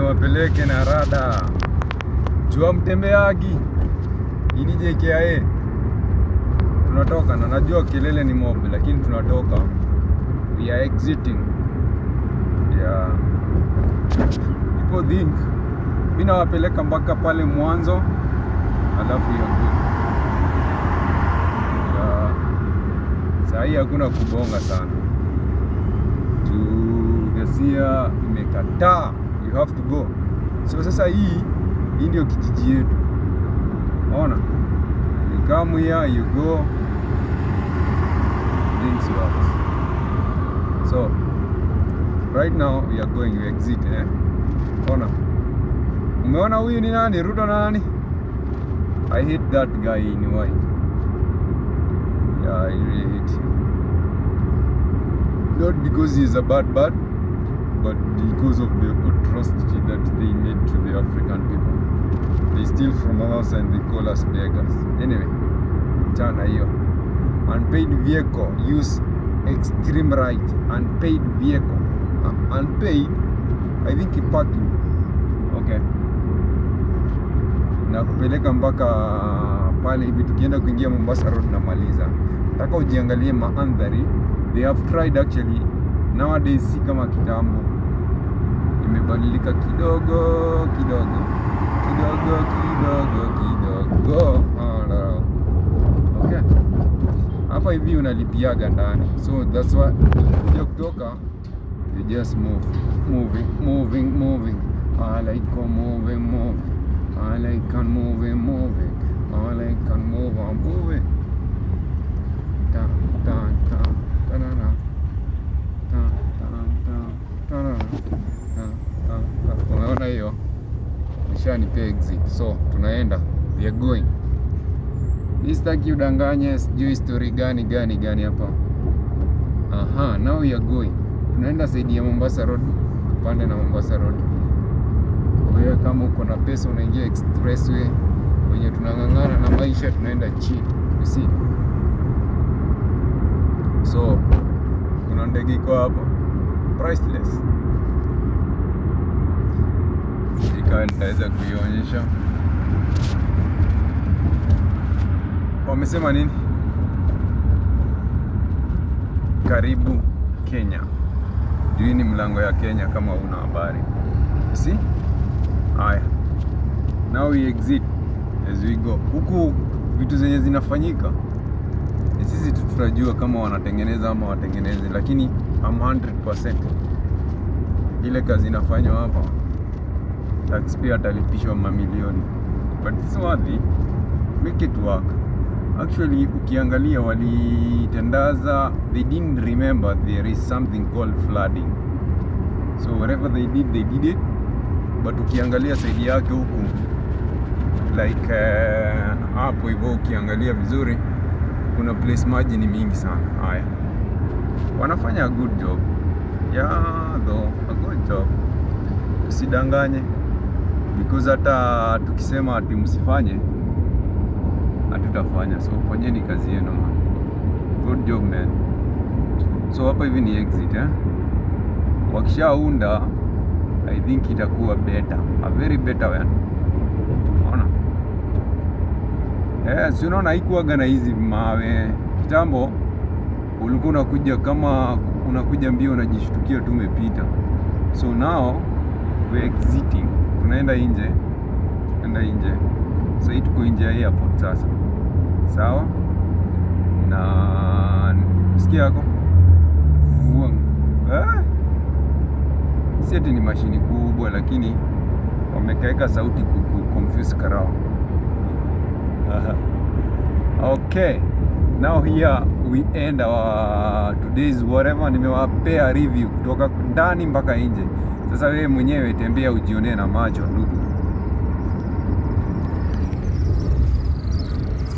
niwapeleke na rada. Jua mtembeagi ili JKIA. Tunatoka na najua kelele ni mob, lakini tunatoka. We are exiting. Yeah. People think mimi nawapeleka mpaka pale mwanzo alafu ya saa hii hakuna kubonga sana. Gasia imekataa, you have to go. So sasa hii ndio kijiji yetu. Ona, you come here, you go, things works. So right now we are going, we exit, Ona, umeona huyu ni nani? Ruto na nani? I hate that guy in white. Yeah, I really hate him. Not because he is a bad, but because of the atrocity that they made to the African people. They steal from us and they call us beggars. Anyway, chana hiyo. Unpaid vehicle, use extreme right. Unpaid vehicle. Unpaid, I think parking. Okay. Na kupeleka mpaka pale hivi tukienda kuingia Mombasa Road na maliza. Nataka ujiangalie maandhari. They have tried actually. Nowadays si kama kitambo. Imebadilika kidogo. Okay. Hapa hivi unalipiaga ndani. So that's why kutoka you just moving. I like moving. I like moving. I like moving. Unaona hiyo? Nishanipa exit. So tunaenda, we are going. Nisitaki udanganye sijui story gani hapa. Aha, now we are going. Tunaenda saidi ya Mombasa Road. Pande na Mombasa Road. Wewe kama uko na pesa unaingia expressway. Wenye tunangangana na maisha tunaenda chini. You see? So kuna ndege iko hapo priceless. Ikawa nitaweza kuionyesha. Wamesema nini? Karibu Kenya. Hii ni mlango ya Kenya kama una habari. See? Haya. Now we exit as we go. Huku vitu zenye zinafanyika sisi tutajua kama wanatengeneza ama watengeneze, lakini I'm 100% ile kazi inafanywa hapa taxpayer atalipishwa mamilioni, but it's worth it. Make it work. Actually ukiangalia walitendaza, they didn't remember there is something called flooding, so whatever they did it, but ukiangalia side yake huku like hapo hivyo ukiangalia vizuri kuna place maji ni mingi sana. Haya, wanafanya a good job. Yeah, though, a good job. Usidanganye, because hata tukisema ati msifanye hatutafanya. So fanyeni kazi yenu man. Good job man. So hapa hivi ni exit wakishaunda I think itakuwa better, a very better one. Si unaona haikuwaga na hizi mawe. Kitambo ulikuwa unakuja kama unakuja mbio unajishtukia tu umepita. So now we exiting. Tunaenda nje. Sasa hii tuko nje ya airport sasa. Sawa? Na sikia yako. Si ati ni mashini kubwa, lakini wamekaeka sauti confuse karao. Okay, now here we end our today's whatever. Nimewapea review kutoka ndani mpaka nje. Sasa wewe mwenyewe tembea ujionee na macho ndugu.